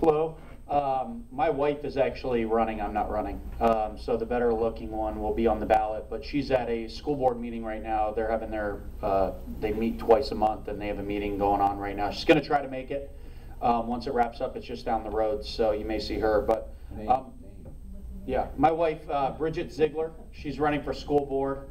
Hello. My wife is actually running. I'm not running. So the better looking one will be on the ballot, but she's at a school board meeting right now. They're having their, they meet twice a month and they have a meeting going on right now. She's going to try to make it. Once it wraps up, it's just down the road, so you may see her. But yeah, my wife, Bridget Ziegler, she's running for school board,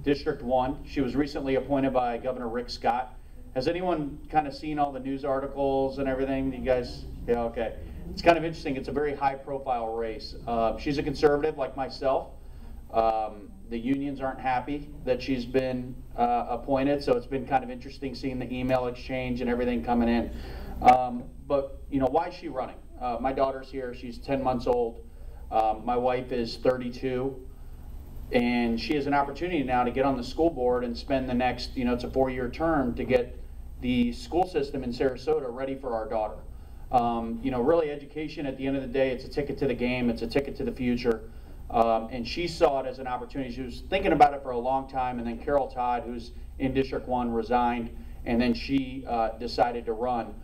District 1. She was recently appointed by Governor Rick Scott. Has anyone kind of seen all the news articles and everything? You guys, yeah, okay. It's kind of interesting. It's a very high profile race. She's a conservative like myself. The unions aren't happy that she's been appointed, so it's been kind of interesting seeing the email exchange and everything coming in. But you know, why is she running? My daughter's here. She's 10 months old. My wife is 32. And she has an opportunity now to get on the school board and spend the next, you know, it's a 4-year term to get the school system in Sarasota ready for our daughter. You know, really education at the end of the day, it's a ticket to the game, it's a ticket to the future. And she saw it as an opportunity. She was thinking about it for a long time, and then Carol Todd, who's in District 1, resigned, and then she decided to run.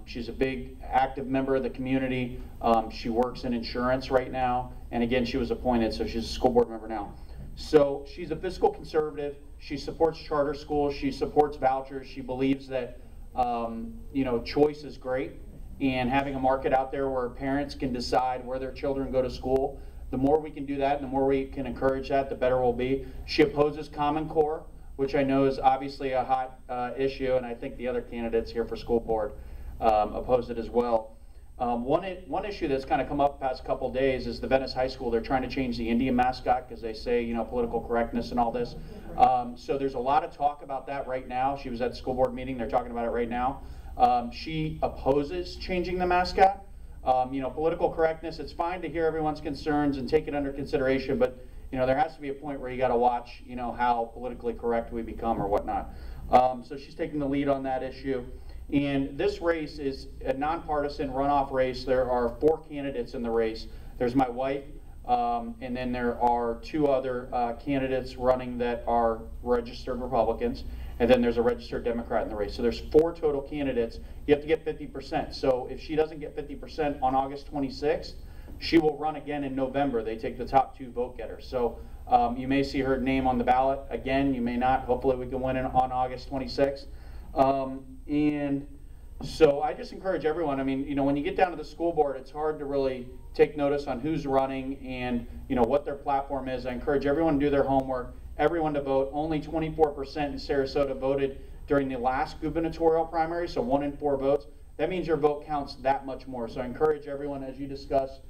She's a big active member of the community. She works in insurance right now, and again, she was appointed, so she's a school board member now. So she's a fiscal conservative. She supports charter schools. She supports vouchers. She believes that you know, choice is great, and having a market out there where parents can decide where their children go to school. The more we can do that, and the more we can encourage that, the better we'll be. She opposes Common Core, which I know is obviously a hot issue, and I think the other candidates here for school board oppose it as well. One issue that's kind of come up the past couple of days is the Venice High School. They're trying to change the Indian mascot because they say, you know, political correctness and all this. So there's a lot of talk about that right now. She was at the school board meeting. They're talking about it right now. She opposes changing the mascot. You know, political correctness, it's fine to hear everyone's concerns and take it under consideration, but you know, there has to be a point where you got to watch, you know, how politically correct we become or whatnot. So she's taking the lead on that issue. And this race is a nonpartisan runoff race. There are 4 candidates in the race. There's my wife, and then there are 2 other candidates running that are registered Republicans, and then there's a registered Democrat in the race. So there's 4 total candidates. You have to get 50%. So if she doesn't get 50% on August 26th, she will run again in November. They take the top 2 vote getters. So you may see her name on the ballot again. You may not. Hopefully we can win it on August 26th. And so I just encourage everyone. I mean, you know, when you get down to the school board, it's hard to really take notice on who's running and, you know, what their platform is. I encourage everyone to do their homework, everyone to vote. Only 24% in Sarasota voted during the last gubernatorial primary, so 1 in 4 votes. That means your vote counts that much more. So I encourage everyone, as you discussed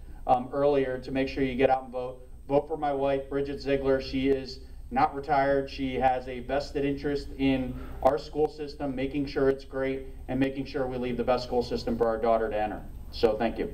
earlier, to make sure you get out and vote. Vote for my wife, Bridget Ziegler. She is not retired. She has a vested interest in our school system, making sure it's great and making sure we leave the best school system for our daughter to enter. So thank you.